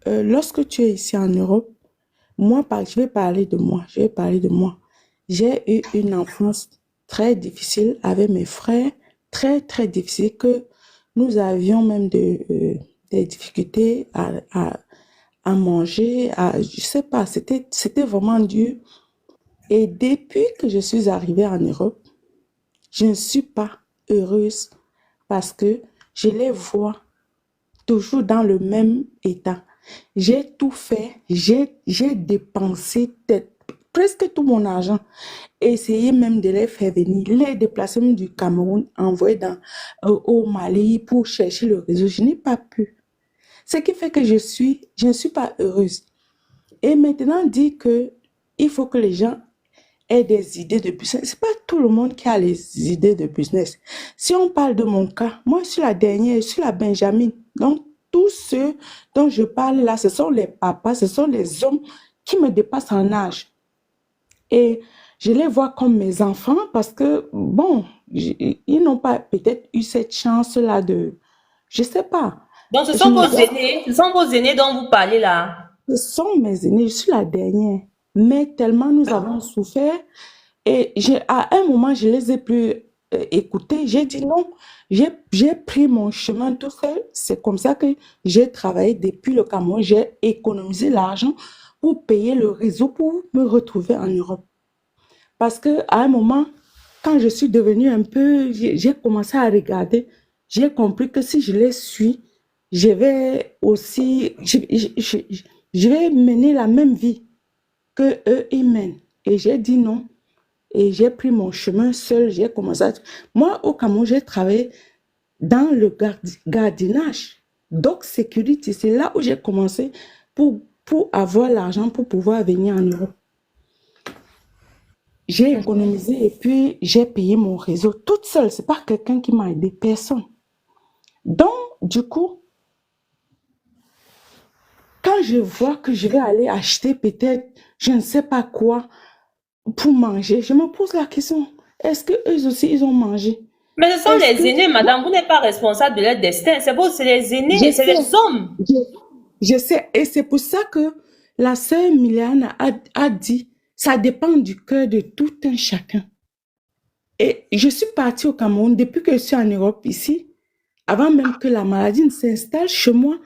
lorsque tu es ici en Europe, je vais parler de moi, je vais parler de moi. J'ai eu une enfance très difficile avec mes frères, très, très difficile, que nous avions même des difficultés à manger, je sais pas, c'était vraiment dur. Et depuis que je suis arrivée en Europe, je ne suis pas heureuse parce que je les vois toujours dans le même état. J'ai tout fait, j'ai dépensé presque tout mon argent, essayé même de les faire venir, les déplacer même du Cameroun, envoyer au Mali pour chercher le réseau. Je n'ai pas pu. Ce qui fait que je ne suis pas heureuse. Et maintenant, dit que il faut que les gens aient des idées de business. C'est pas tout le monde qui a les idées de business. Si on parle de mon cas, moi, je suis la dernière, je suis la Benjamin. Donc, tous ceux dont je parle là, ce sont les papas, ce sont les hommes qui me dépassent en âge. Et je les vois comme mes enfants parce que, bon, ils n'ont pas peut-être eu cette chance-là je sais pas. Donc, ce Je sont me vos vois, aînés, ce sont vos aînés dont vous parlez là. ce sont mes aînés, je suis la dernière. Mais tellement nous avons souffert et à un moment, je les ai plus écoutés. J'ai dit non, j'ai pris mon chemin tout seul. C'est comme ça que j'ai travaillé depuis le Cameroun. J'ai économisé l'argent pour payer le réseau pour me retrouver en Europe. Parce que à un moment, quand je suis devenue un peu, j'ai commencé à regarder, j'ai compris que si je les suis, je vais aussi, je vais mener la même vie que eux ils mènent. Et j'ai dit non. Et j'ai pris mon chemin seul. J'ai commencé à... Moi, au Cameroun, j'ai travaillé dans le gardiennage. Donc, security, c'est là où j'ai commencé pour avoir l'argent pour pouvoir venir en Europe. J'ai économisé et puis j'ai payé mon réseau toute seule. C'est pas quelqu'un qui m'a aidé, personne. Donc, du coup, quand je vois que je vais aller acheter peut-être, je ne sais pas quoi, pour manger, je me pose la question, est-ce que eux aussi, ils ont mangé? Mais ce sont Est-ce que, les aînés, madame. Vous n'êtes pas responsable de leur destin. C'est les je aînés, c'est sais, les hommes. je, je sais, et c'est pour ça que la sœur Miliane a dit, ça dépend du cœur de tout un chacun. Et je suis partie au Cameroun depuis que je suis en Europe ici. Avant même que la maladie ne s'installe chez moi,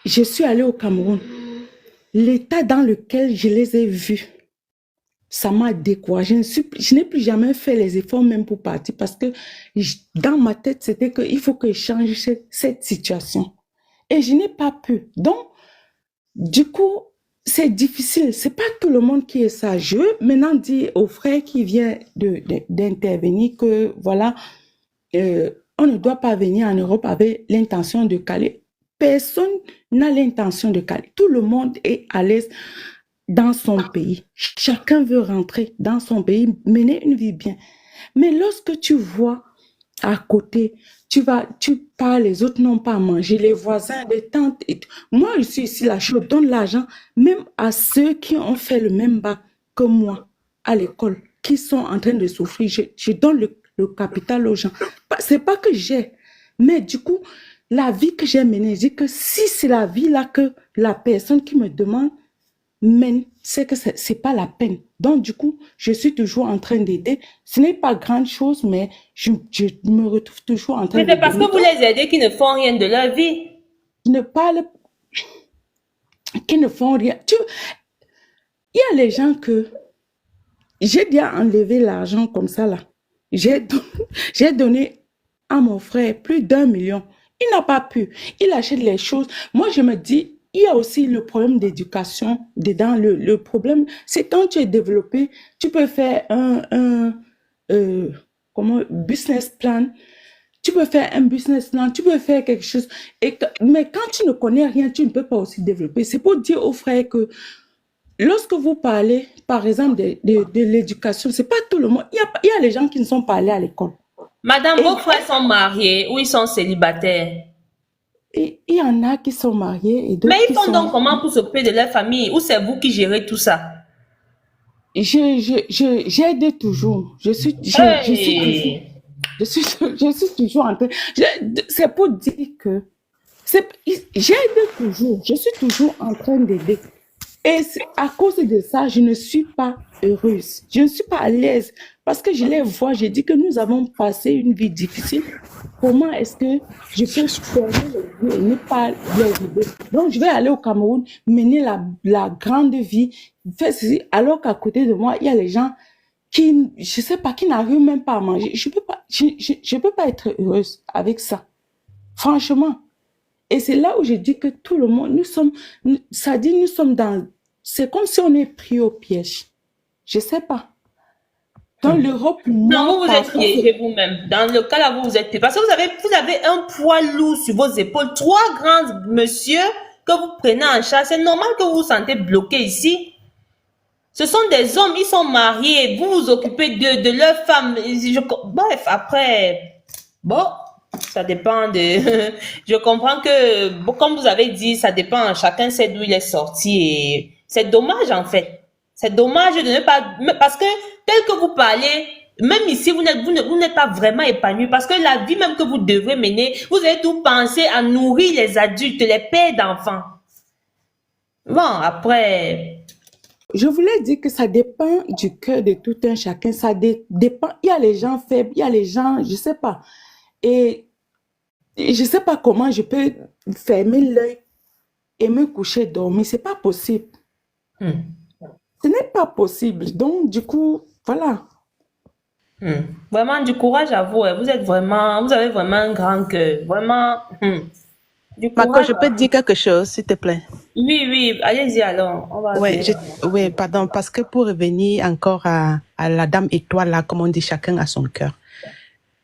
je suis allée au Cameroun. L'état dans lequel je les ai vus, ça m'a découragée. Je n'ai plus jamais fait les efforts même pour partir parce que dans ma tête, c'était qu'il faut que je change cette situation. Et je n'ai pas pu. Donc, du coup, c'est difficile. C'est pas tout le monde qui est ça. Je veux maintenant dire au frère qui vient d'intervenir que, voilà, euh, on ne doit pas venir en Europe avec l'intention de caler. Personne n'a l'intention de caler. Tout le monde est à l'aise dans son pays. Chacun veut rentrer dans son pays, mener une vie bien. Mais lorsque tu vois à côté, tu parles, les autres n'ont pas à manger, les voisins, les tantes. Moi, je suis ici, là, je donne l'argent même à ceux qui ont fait le même bac que moi à l'école, qui sont en train de souffrir. Je donne le capital aux gens. C'est pas que j'ai, mais du coup, la vie que j'ai menée, je dis que si c'est la vie là que la personne qui me demande mène, c'est que c'est pas la peine. Donc, du coup, je suis toujours en train d'aider. Ce n'est pas grande chose, mais je me retrouve toujours en train Mais de c'est parce donner. que vous Donc, les aidez qui ne font rien de leur vie. je ne parle, qui ne font rien. Il y a les gens que j'ai déjà enlevé l'argent comme ça, là. J'ai don- j'ai donné à mon frère plus d'1 million. Il n'a pas pu. Il achète les choses. Moi, je me dis, il y a aussi le problème d'éducation dedans. Le problème, c'est quand tu es développé, tu peux faire euh, business plan. Tu peux faire un business plan, tu peux faire quelque chose. Mais quand tu ne connais rien, tu ne peux pas aussi développer. C'est pour dire aux frères que lorsque vous parlez, par exemple, de l'éducation, c'est pas tout le monde. Il y a les gens qui ne sont pas allés à l'école. Madame, Et vos frères sont mariés ou ils sont célibataires. il y en a qui sont mariés et Mais d'autres ils qui font donc sont... comment pour s'occuper de leur famille? Ou c'est vous qui gérez tout ça? J'aide toujours. Je suis toujours, Hey! je suis toujours en train. C'est pour dire que J'aide toujours, je suis toujours en train d'aider. Et à cause de ça, je ne suis pas heureuse. Je ne suis pas à l'aise parce que je les vois, je dis que nous avons passé une vie difficile. Comment est-ce que je peux fermer les yeux et ne pas les aider? Donc, je vais aller au Cameroun, mener la grande vie, faire ceci, alors qu'à côté de moi, il y a les gens qui, je sais pas, qui n'arrivent même pas à manger. Je peux pas être heureuse avec ça. Franchement. Et c'est là où je dis que tout le monde, ça dit nous sommes c'est comme si on est pris au piège. Je sais pas. Dans l'Europe, pour Non, moi, vous vous êtes piégé vous-même. Dans le cas là, vous vous êtes piégé. Parce que vous avez un poids lourd sur vos épaules. 3 grands monsieur que vous prenez en charge. C'est normal que vous vous sentez bloqué ici. Ce sont des hommes, ils sont mariés. Vous vous occupez de leur femme. Bref, après, bon, ça dépend de... Je comprends que, bon, comme vous avez dit, ça dépend. Chacun sait d'où il est sorti. Et c'est dommage, en fait. C'est dommage de ne pas... Parce que, tel que vous parlez, même ici, vous n'êtes pas vraiment épanoui. Parce que la vie même que vous devrez mener, vous avez tout pensé à nourrir les adultes, les pères d'enfants. Bon, après... Je voulais dire que ça dépend du cœur de tout un chacun. Ça dépend. Il y a les gens faibles, il y a les gens, je sais pas. Et je sais pas comment je peux fermer l'œil et me coucher dormir. C'est pas possible. Ce n'est pas possible. Donc, du coup, voilà. Vraiment, du courage à vous. Vous avez vraiment un grand cœur. Vraiment, du Marco, courage. je peux te dire quelque chose, s'il te plaît? Oui, allez-y alors. On va Ouais, ver. ouais, pardon, parce que pour revenir encore à la dame étoile, là, comme on dit, chacun a son cœur.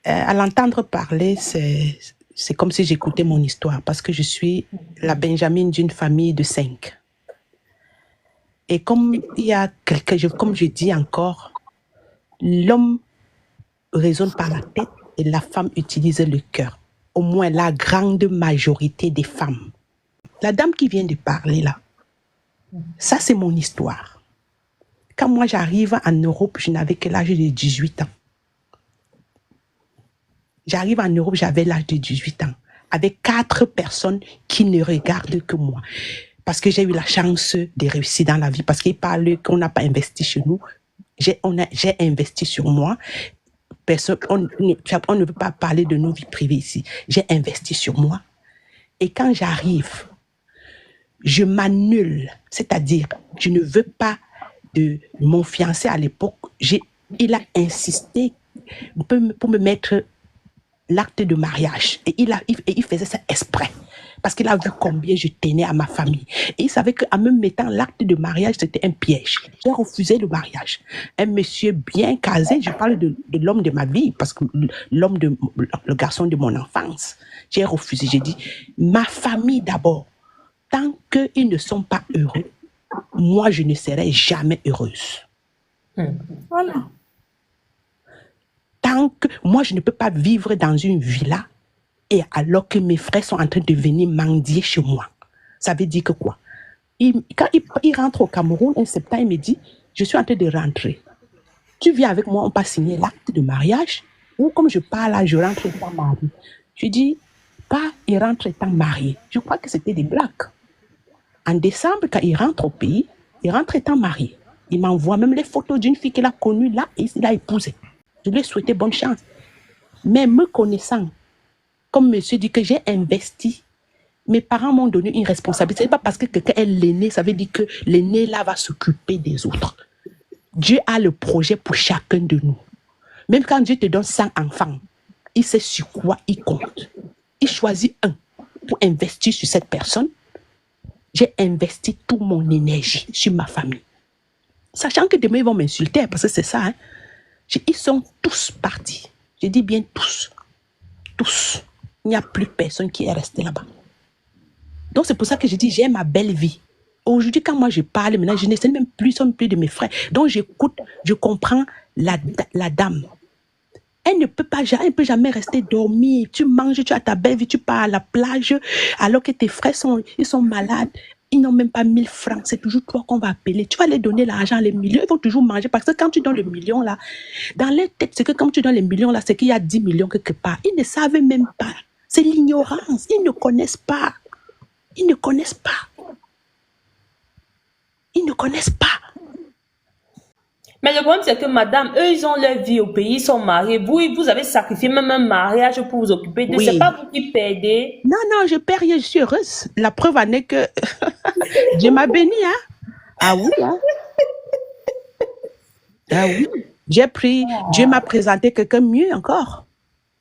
À l'entendre parler, c'est comme si j'écoutais mon histoire, parce que je suis la Benjamine d'une famille de 5. Et comme il y a comme je dis encore, l'homme raisonne par la tête et la femme utilise le cœur. Au moins la grande majorité des femmes. La dame qui vient de parler là, ça c'est mon histoire. Quand moi j'arrive en Europe, je n'avais que l'âge de 18 ans. J'arrive en Europe, j'avais l'âge de 18 ans, avec 4 personnes qui ne regardent que moi. Parce que j'ai eu la chance de réussir dans la vie, parce qu'ils parlent qu'on n'a pas investi chez nous. J'ai investi sur moi. On ne veut pas parler de nos vies privées ici. J'ai investi sur moi. Et quand j'arrive, je m'annule. C'est-à-dire, je ne veux pas de mon fiancé à l'époque. Il a insisté pour me mettre l'acte de mariage. Et il faisait ça exprès. Parce qu'il a vu combien je tenais à ma famille. Et il savait qu'en me mettant l'acte de mariage, c'était un piège. J'ai refusé le mariage. Un monsieur bien casé, je parle de l'homme de ma vie, parce que le garçon de mon enfance. J'ai refusé. J'ai dit, ma famille d'abord. Tant qu'ils ne sont pas heureux, moi, je ne serai jamais heureuse. Voilà. Tant que moi, je ne peux pas vivre dans une villa et alors que mes frères sont en train de venir mendier chez moi. Ça veut dire que quoi? Quand il rentre au Cameroun, en septembre, il me dit, je suis en train de rentrer. Tu viens avec moi, on va signer l'acte de mariage, ou comme je parle là, je rentre étant marié. Je dis, pas, il rentre étant marié. Je crois que c'était des blagues. En décembre, quand il rentre au pays, il rentre étant marié. Il m'envoie même les photos d'une fille qu'il a connue là et il a épousé. Je lui ai souhaité bonne chance. Mais me connaissant, comme monsieur dit que j'ai investi, mes parents m'ont donné une responsabilité. Ce n'est pas parce que quelqu'un est l'aîné, ça veut dire que l'aîné là va s'occuper des autres. Dieu a le projet pour chacun de nous. Même quand Dieu te donne 100 enfants, il sait sur quoi il compte. Il choisit un pour investir sur cette personne. J'ai investi toute mon énergie sur ma famille. Sachant que demain, ils vont m'insulter, parce que c'est ça. Hein. Ils sont tous partis. Je dis bien tous. Tous. Il n'y a plus personne qui est resté là-bas. Donc, c'est pour ça que je dis, j'ai ma belle vie. Aujourd'hui, quand moi je parle, maintenant, je ne sais même plus de mes frères. Donc, j'écoute, je comprends la dame. Elle ne peut jamais rester dormir. Tu manges, tu as ta belle vie, tu pars à la plage, alors que tes frères sont malades. Ils n'ont même pas 1000 francs. C'est toujours toi qu'on va appeler. Tu vas les donner l'argent, les millions. Ils vont toujours manger. Parce que quand tu donnes le million là, dans leur tête, c'est que quand tu donnes les millions là, c'est qu'il y a 10 millions quelque part. Ils ne savent même pas. C'est l'ignorance. Ils ne connaissent pas. Ils ne connaissent pas. Ils ne connaissent pas. Mais le problème, c'est que madame, eux, ils ont leur vie au pays, ils sont mariés. Vous avez sacrifié même un mariage pour vous occuper d'eux. C'est Oui. pas vous qui perdez. Non, non, je perds rien, je suis heureuse. La preuve en est que Dieu m'a béni, hein. Ah oui, hein. Ah oui. J'ai pris, Dieu m'a présenté quelqu'un mieux encore.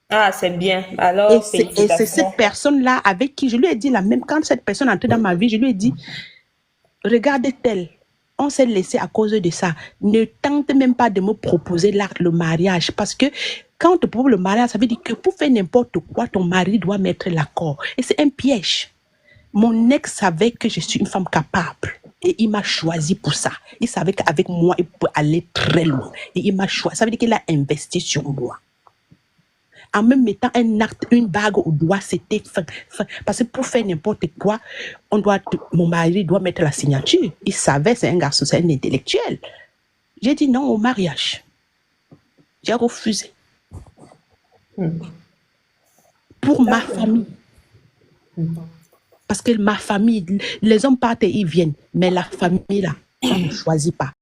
Ah, c'est bien. Et Alors, c'est félicitations. cette personne-là avec qui je lui ai dit la même, quand cette personne est entrée dans ma vie, je lui ai dit, regardez-elle, on s'est laissé à cause de ça. Ne tente même pas de me proposer le mariage parce que quand on te propose le mariage, ça veut dire que pour faire n'importe quoi, ton mari doit mettre l'accord. Et c'est un piège. Mon ex savait que je suis une femme capable et il m'a choisi pour ça. Il savait qu'avec moi, il peut aller très loin. Et il m'a choisi. Ça veut dire qu'il a investi sur moi. En me mettant un acte, une bague au doigt, c'était fin. Parce que pour faire n'importe quoi, mon mari doit mettre la signature. Il savait, c'est un garçon, c'est un intellectuel. J'ai dit non au mariage. J'ai refusé. Pour ma famille. Parce que ma famille, les hommes partent et ils viennent. Mais la famille, là, on ne choisit pas.